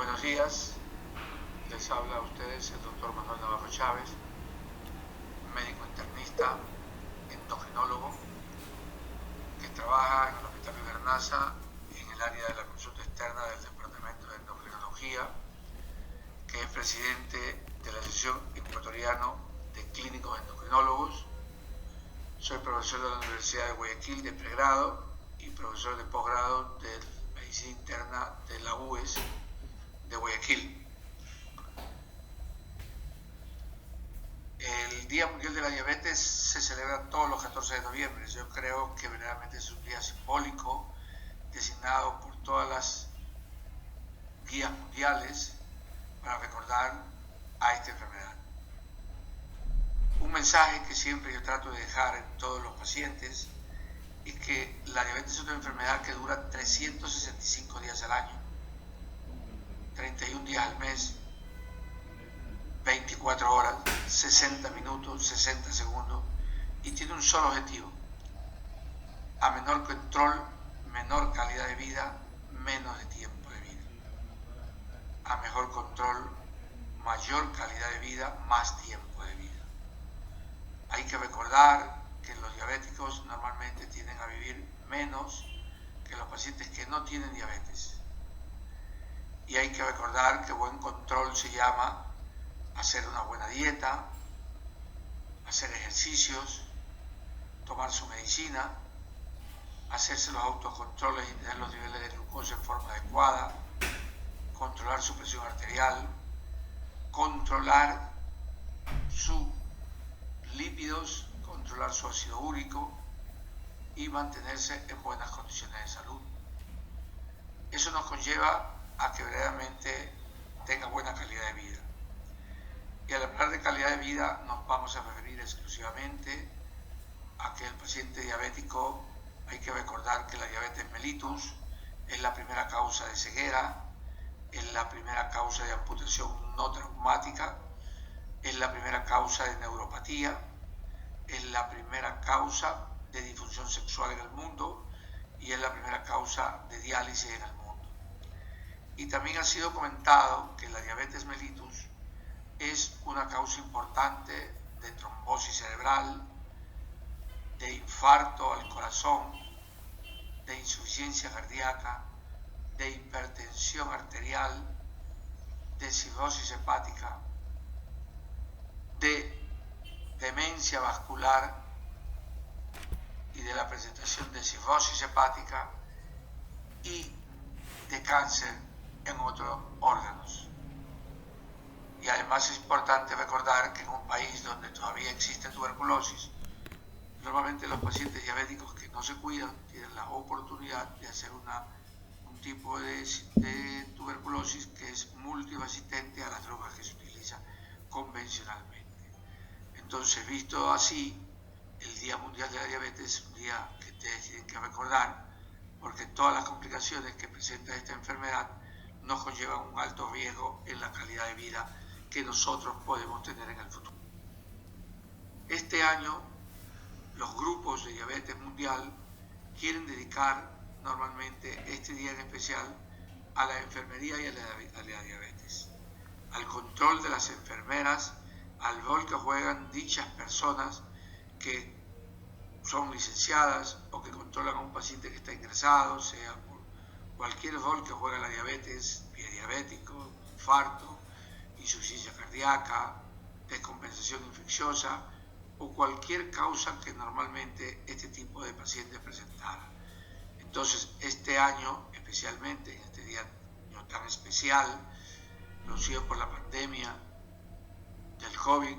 Buenos días, les habla a ustedes el doctor Manuel Navarro Chávez, médico internista, endocrinólogo, que trabaja en el Hospital Vivernaza en el área de la consulta externa del Departamento de Endocrinología, que es presidente de la Asociación Ecuatoriana de Clínicos Endocrinólogos. Soy profesor de la Universidad de Guayaquil de pregrado y profesor de posgrado de Medicina Interna de la UES de Guayaquil. El Día Mundial de la Diabetes se celebra todos los 14 de noviembre. Yo creo que verdaderamente es un día simbólico designado por todas las guías mundiales para recordar a esta enfermedad. Un mensaje que siempre yo trato de dejar en todos los pacientes es que la diabetes es una enfermedad que dura 365 días al año, 31 días al mes, 24 horas, 60 minutos, 60 segundos, y tiene un solo objetivo: a menor control, menor calidad de vida, menos de tiempo de vida. A mejor control, mayor calidad de vida, más tiempo de vida. Hay que recordar que los diabéticos normalmente tienden a vivir menos que los pacientes que no tienen diabetes. Y hay que recordar que buen control se llama hacer una buena dieta, hacer ejercicios, tomar su medicina, hacerse los autocontroles y tener los niveles de glucosa en forma adecuada, controlar su presión arterial, controlar sus lípidos, controlar su ácido úrico y mantenerse en buenas condiciones de salud. Eso nos conlleva a que verdaderamente tenga buena calidad de vida. Y al hablar de calidad de vida nos vamos a referir exclusivamente a que el paciente diabético, hay que recordar que la diabetes mellitus es la primera causa de ceguera, es la primera causa de amputación no traumática, es la primera causa de neuropatía, es la primera causa de disfunción sexual en el mundo y es la primera causa de diálisis en el mundo. Y también ha sido comentado que la diabetes mellitus es una causa importante de trombosis cerebral, de infarto al corazón, de insuficiencia cardíaca, de hipertensión arterial, de cirrosis hepática, de demencia vascular y de la presentación de cirrosis hepática y de cáncer en otros órganos. Y además es importante recordar que en un país donde todavía existe tuberculosis, normalmente los pacientes diabéticos que no se cuidan tienen la oportunidad de hacer un tipo de tuberculosis que es multiresistente a las drogas que se utilizan convencionalmente. Entonces, visto así, el Día Mundial de la Diabetes es un día que ustedes tienen que recordar, porque todas las complicaciones que presenta esta enfermedad nos conllevan un alto riesgo en la calidad de vida que nosotros podemos tener en el futuro. Este año, los grupos de diabetes mundial quieren dedicar normalmente este día en especial a la enfermería y a la diabetes, al control de las enfermeras, al rol que juegan dichas personas que son licenciadas o que controlan a un paciente que está ingresado, sea por cualquier rol que juega la diabetes, pie diabético, infarto, insuficiencia cardíaca, descompensación infecciosa o cualquier causa que normalmente este tipo de pacientes presentara. Entonces, este año, especialmente en este día tan especial, producido por la pandemia del COVID,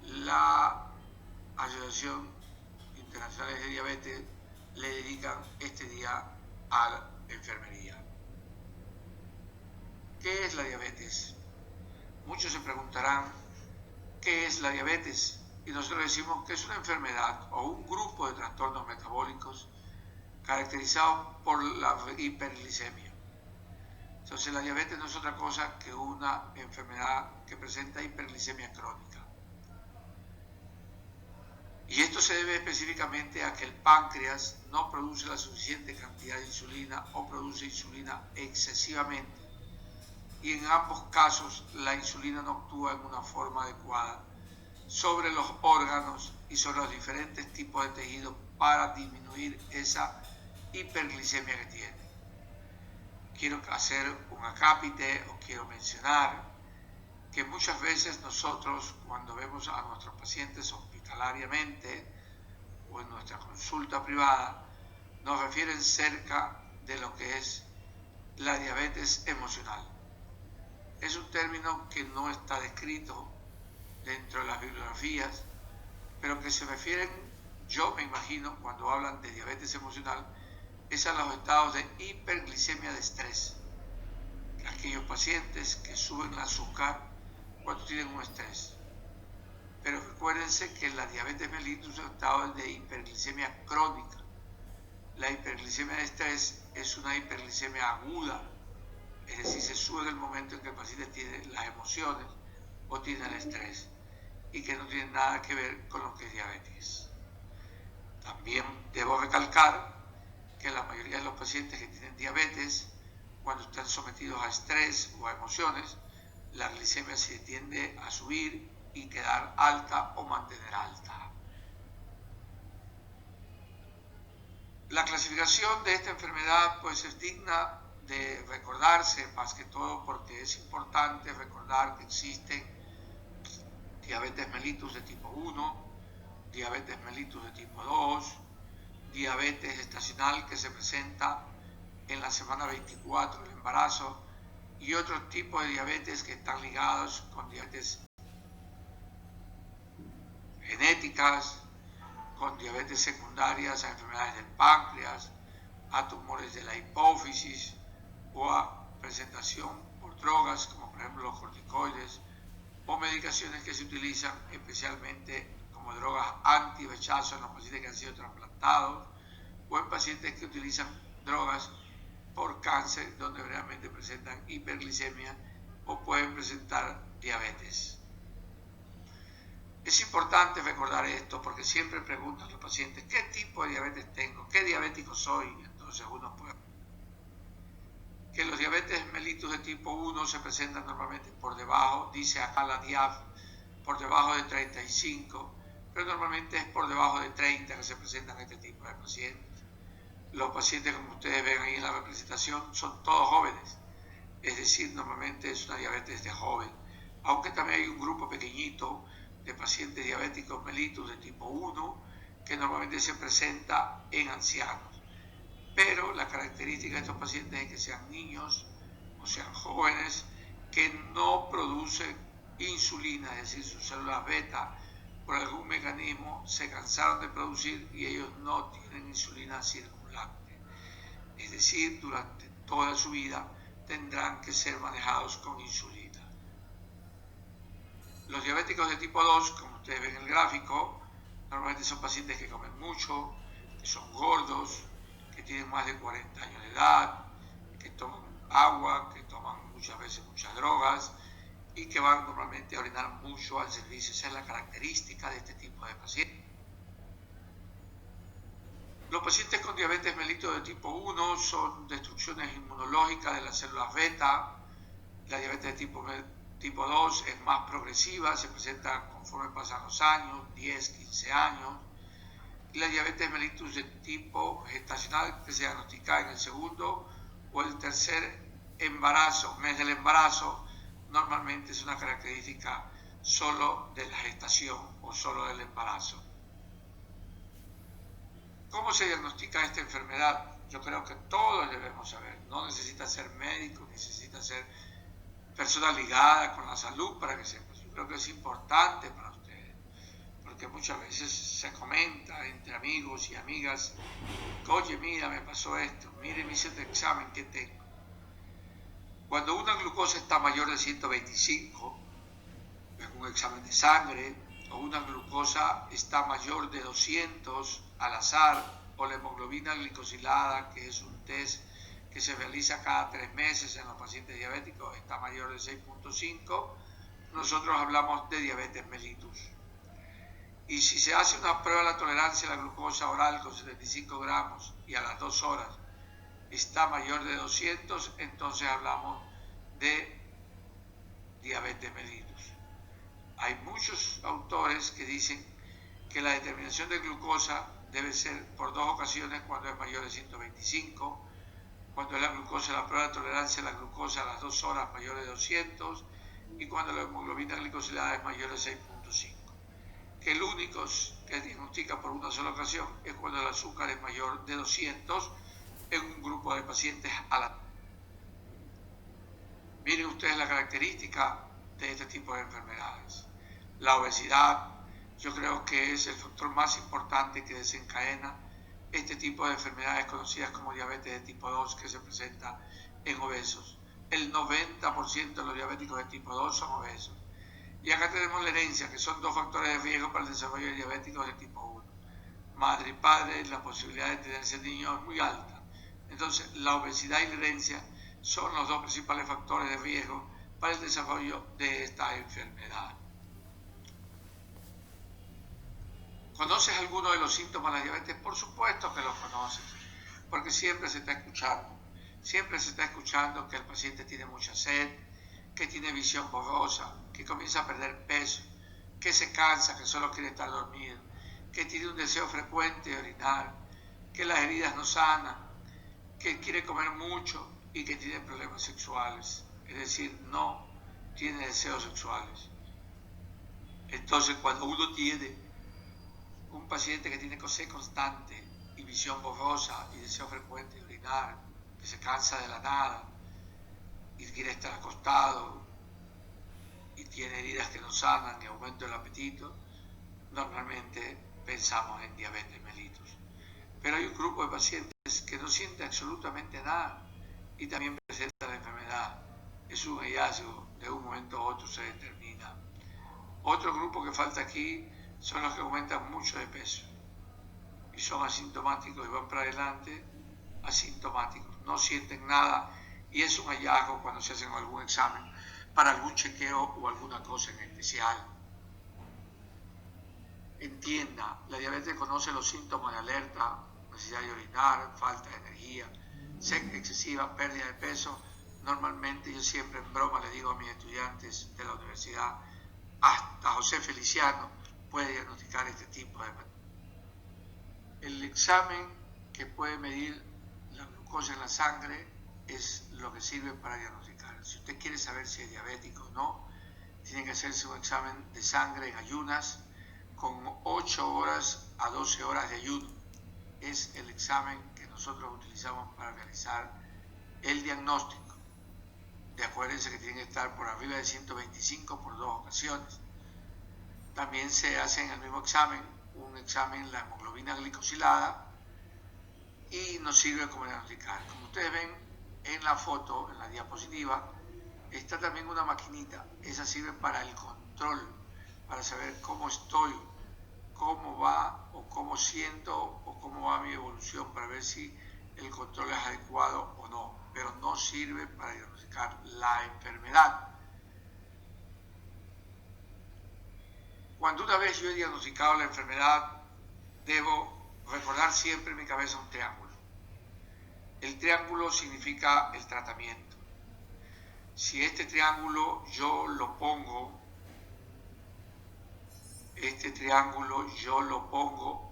la Asociación Internacional de Diabetes le dedican este día a la enfermería. ¿Qué es la diabetes? Muchos se preguntarán, ¿qué es la diabetes? Y nosotros decimos que es una enfermedad o un grupo de trastornos metabólicos caracterizados por la hiperglicemia. Entonces la diabetes no es otra cosa que una enfermedad que presenta hiperglicemia crónica. Y esto se debe específicamente a que el páncreas no produce la suficiente cantidad de insulina o produce insulina excesivamente. y en ambos casos la insulina no actúa en una forma adecuada sobre los órganos y sobre los diferentes tipos de tejidos para disminuir esa hiperglicemia que tiene. Quiero hacer un acápite o quiero mencionar que muchas veces nosotros, cuando vemos a nuestros pacientes hospitalariamente o en nuestra consulta privada, nos refieren cerca de lo que es la diabetes emocional. Es un término que no está descrito dentro de las bibliografías, pero que se refieren, yo me imagino, cuando hablan de diabetes emocional, es a los estados de hiperglicemia de estrés. Aquellos pacientes que suben el azúcar cuando tienen un estrés. Pero recuérdense que la diabetes mellitus es un estado de hiperglicemia crónica. La hiperglicemia de estrés es una hiperglicemia aguda, es decir, se sube en el momento en que el paciente tiene las emociones o tiene el estrés y que no tiene nada que ver con lo que es diabetes. También debo recalcar que la mayoría de los pacientes que tienen diabetes, cuando están sometidos a estrés o a emociones, la glicemia se tiende a subir y quedar alta o mantener alta. La clasificación de esta enfermedad pues es digna de recordarse, más que todo porque es importante recordar que existen diabetes mellitus de tipo 1, diabetes mellitus de tipo 2, diabetes estacional que se presenta en la semana 24 del embarazo y otros tipos de diabetes que están ligados con diabetes genéticas, con diabetes secundarias a enfermedades del páncreas, a tumores de la hipófisis o a presentación por drogas como por ejemplo los corticoides o medicaciones que se utilizan especialmente como drogas anti-rechazo en los pacientes que han sido trasplantados o en pacientes que utilizan drogas por cáncer donde realmente presentan hiperglicemia o pueden presentar diabetes. Es importante recordar esto porque siempre preguntan los pacientes ¿qué tipo de diabetes tengo? ¿Qué diabético soy? Entonces uno puede que los diabetes mellitus de tipo 1 se presentan normalmente por debajo, dice acá la DIAF, por debajo de 35, pero normalmente es por debajo de 30 que se presentan este tipo de pacientes. Los pacientes, como ustedes ven ahí en la representación, son todos jóvenes, es decir, normalmente es una diabetes de joven, aunque también hay un grupo pequeñito de pacientes diabéticos mellitus de tipo 1 que normalmente se presenta en ancianos. Pero la característica de estos pacientes es que sean niños o sean jóvenes que no producen insulina, es decir, sus células beta por algún mecanismo se cansaron de producir y ellos no tienen insulina circulante. Es decir, durante toda su vida tendrán que ser manejados con insulina. Los diabéticos de tipo 2, como ustedes ven en el gráfico, normalmente son pacientes que comen mucho, que son gordos, que tienen más de 40 años de edad, que toman agua, que toman muchas veces muchas drogas y que van normalmente a orinar mucho al servicio. Esa es la característica de este tipo de pacientes. Los pacientes con diabetes mellitus de tipo 1 son destrucciones inmunológicas de las células beta. La diabetes de tipo 2 es más progresiva, se presenta conforme pasan los años, 10, 15 años. Y la diabetes mellitus de tipo gestacional que se diagnostica en el segundo o el tercer mes del embarazo, normalmente es una característica solo de la gestación o solo del embarazo. ¿Cómo se diagnostica esta enfermedad? Yo creo que todos debemos saber. No necesita ser médico, necesita ser persona ligada con la salud para que sepa. Yo creo que es importante para ustedes, porque muchas veces se comenta entre amigos y amigas, oye, mira, me pasó esto, mire, me hice este examen, ¿qué tengo? Cuando una glucosa está mayor de 125, en un examen de sangre, o una glucosa está mayor de 200 al azar, o la hemoglobina glicosilada, que es un test que se realiza cada 3 meses en los pacientes diabéticos, está mayor de 6.5, nosotros hablamos de diabetes mellitus. Y si se hace una prueba de la tolerancia a la glucosa oral con 75 gramos y a las 2 horas está mayor de 200, entonces hablamos de diabetes mellitus. Hay muchos autores que dicen que la determinación de glucosa debe ser por 2 ocasiones cuando es mayor de 125, cuando es la glucosa, la prueba de tolerancia a la glucosa a las 2 horas mayor de 200 y cuando la hemoglobina glicosilada es mayor de 6.5. Que el único que diagnostica por una sola ocasión es cuando el azúcar es mayor de 200 en un grupo de pacientes a la... Miren ustedes la característica de este tipo de enfermedades. La obesidad, yo creo que es el factor más importante que desencadena este tipo de enfermedades conocidas como diabetes de tipo 2 que se presenta en obesos. El 90% de los diabéticos de tipo 2 son obesos. Y acá tenemos la herencia, que son 2 factores de riesgo para el desarrollo de diabéticos de tipo 1. Madre y padre, la posibilidad de tener ese niño es muy alta. Entonces, la obesidad y la herencia son los 2 principales factores de riesgo para el desarrollo de esta enfermedad. ¿Conoces alguno de los síntomas de la diabetes? Por supuesto que los conoces, porque siempre se está escuchando. Siempre se está escuchando que el paciente tiene mucha sed, que tiene visión borrosa, que comienza a perder peso, que se cansa, que solo quiere estar dormido, que tiene un deseo frecuente de orinar, que las heridas no sanan, que quiere comer mucho y que tiene problemas sexuales. Es decir, no tiene deseos sexuales. Entonces, cuando uno tiene un paciente que tiene sed constante y visión borrosa y deseo frecuente de orinar, que se cansa de la nada y quiere estar acostado y tiene heridas que no sanan y aumento del apetito, normalmente pensamos en diabetes mellitus. Pero hay un grupo de pacientes que no sienten absolutamente nada y también presentan la enfermedad. Es un hallazgo, de un momento a otro se determina. Otro grupo que falta aquí son los que aumentan mucho de peso y son asintomáticos y van para adelante asintomáticos, no sienten nada y es un hallazgo cuando se hacen algún examen para algún chequeo o alguna cosa en especial. Entienda, la diabetes conoce los síntomas de alerta, necesidad de orinar, falta de energía, sed excesiva, pérdida de peso. Normalmente yo siempre en broma le digo a mis estudiantes de la universidad, hasta José Feliciano puede diagnosticar este tipo de... El examen que puede medir la glucosa en la sangre es lo que sirve para diagnosticar. Si usted quiere saber si es diabético o no, tiene que hacerse un examen de sangre en ayunas con 8 horas a 12 horas de ayuno. Es el examen que nosotros utilizamos para realizar el diagnóstico. Acuérdense que tiene que estar por arriba de 125 por 2 ocasiones. También se hace en el mismo examen un examen la hemoglobina glicosilada y nos sirve como diagnosticar. Como ustedes ven en la foto, en la diapositiva, está también una maquinita. Esa sirve para el control, para saber cómo estoy, cómo va o cómo siento o cómo va mi evolución, para ver si el control es adecuado o no, pero no sirve para diagnosticar la enfermedad. Cuando una vez yo he diagnosticado la enfermedad, debo recordar siempre en mi cabeza un triángulo. El triángulo significa el tratamiento. Si este triángulo yo lo pongo,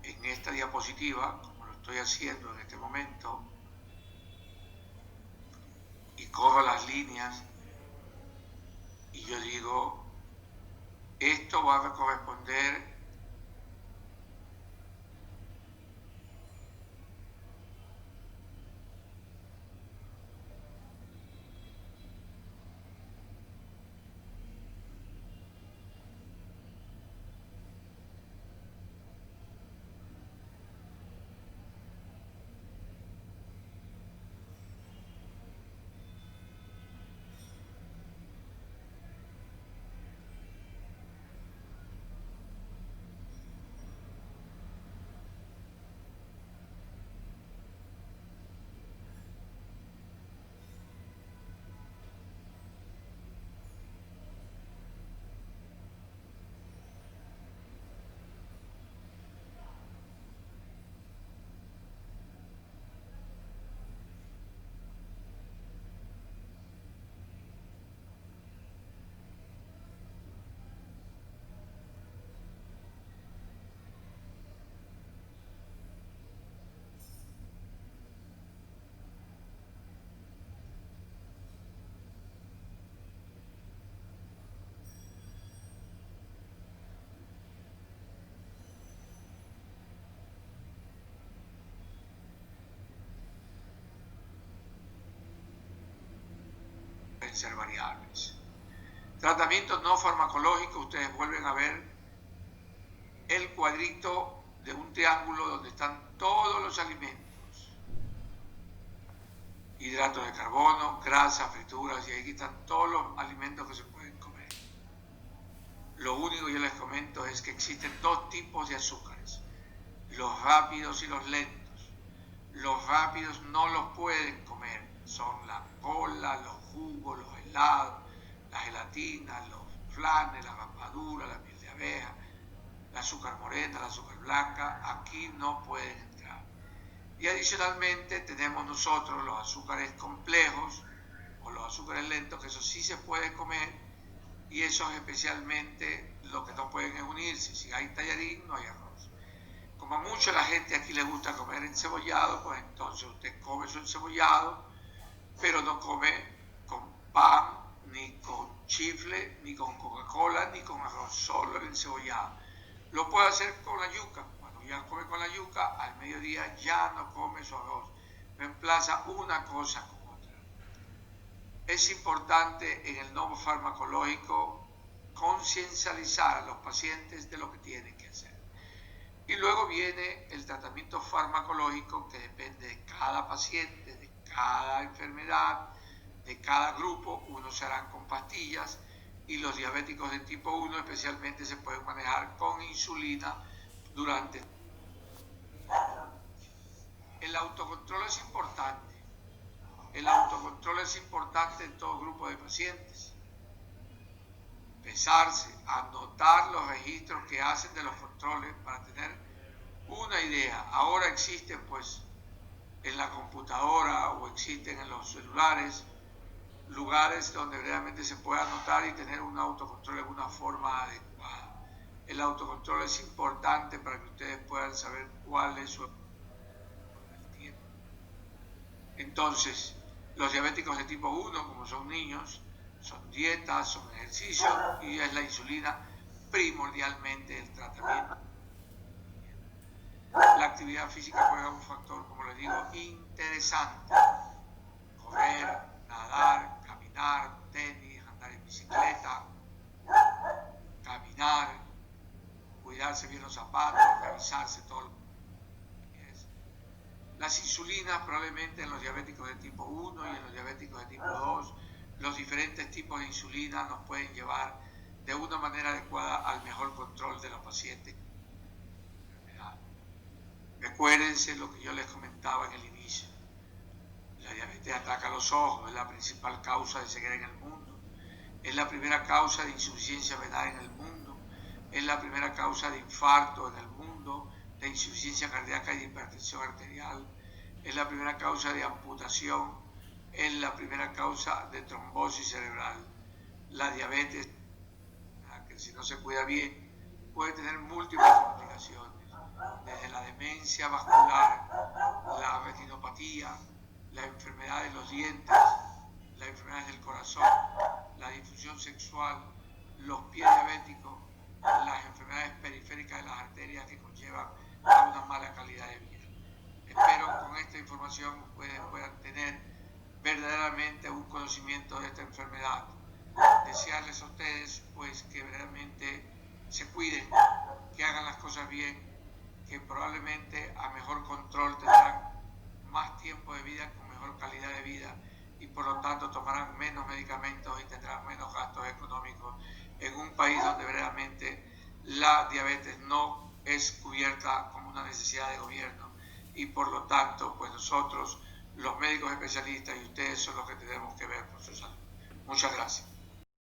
en esta diapositiva, como lo estoy haciendo en este momento, y corro las líneas, y yo digo, esto va a corresponder pueden ser variables. Tratamiento no farmacológico, ustedes vuelven a ver el cuadrito de un triángulo donde están todos los alimentos. Hidratos de carbono, grasas, frituras, y aquí están todos los alimentos que se pueden comer. Lo único que yo les comento es que existen dos tipos de azúcares, los rápidos y los lentos. Los rápidos no los pueden comer, son la cola, los jugos, los helados, la gelatina, los flanes, la raspadura, la miel de abeja, el azúcar morena, el azúcar blanca, aquí no pueden entrar. Y adicionalmente tenemos nosotros los azúcares complejos o los azúcares lentos, que eso sí se puede comer, y eso es especialmente lo que no pueden es unirse. Si hay tallarín, no hay arroz. Como a mucha la gente aquí le gusta comer encebollado, pues entonces usted come su encebollado, pero no come con pan, ni con chifle, ni con Coca-Cola, ni con arroz, solo el encebollado. Lo puede hacer con la yuca. Cuando ya come con la yuca, al mediodía ya no come su arroz. Reemplaza una cosa con otra. Es importante en el no farmacológico conciencializar a los pacientes de lo que tienen que hacer. Y luego viene el tratamiento farmacológico, que depende de cada paciente, de cada enfermedad, de cada grupo. Unos se harán con pastillas y los diabéticos de tipo 1 especialmente se pueden manejar con insulina durante. El autocontrol es importante. El autocontrol es importante en todo grupo de pacientes. Pesarse, anotar los registros que hacen de los controles para tener una idea. Ahora existen pues en la computadora o existen en los celulares lugares donde realmente se puede anotar y tener un autocontrol en una forma adecuada. El autocontrol es importante para que ustedes puedan saber cuál es su tiempo. Entonces, los diabéticos de tipo 1, como son niños, son dietas, son ejercicios, y es la insulina primordialmente el tratamiento. La actividad física juega un factor, como les digo, interesante. Correr, nadar, caminar, tenis, andar en bicicleta, caminar, cuidarse bien los zapatos, revisarse todo. Las insulinas probablemente en los diabéticos de tipo 1 y en los diabéticos de tipo 2, los diferentes tipos de insulina nos pueden llevar de una manera adecuada al mejor control de los pacientes. Recuérdense lo que yo les comentaba en el inicio. La diabetes ataca los ojos, es la principal causa de ceguera en el mundo, es la primera causa de insuficiencia renal en el mundo, es la primera causa de infarto en el mundo, de insuficiencia cardíaca y de hipertensión arterial, es la primera causa de amputación, es la primera causa de trombosis cerebral. La diabetes, que si no se cuida bien, puede tener múltiples complicaciones, desde la demencia vascular, la retinopatía, la enfermedad de los dientes, las enfermedades del corazón, la disfunción sexual, los pies diabéticos, las enfermedades periféricas de las arterias que conllevan a una mala calidad de vida. Espero que con esta información ustedes puedan tener verdaderamente un conocimiento de esta enfermedad. Desearles a ustedes pues que realmente se cuiden, que hagan las cosas bien, que probablemente a mejor control tendrán más tiempo de vida con mejor calidad de vida y por lo tanto tomarán menos medicamentos y tendrán menos gastos económicos en un país donde verdaderamente la diabetes no es cubierta como una necesidad de gobierno y por lo tanto pues nosotros, los médicos especialistas y ustedes son los que tenemos que ver por su salud. Muchas gracias.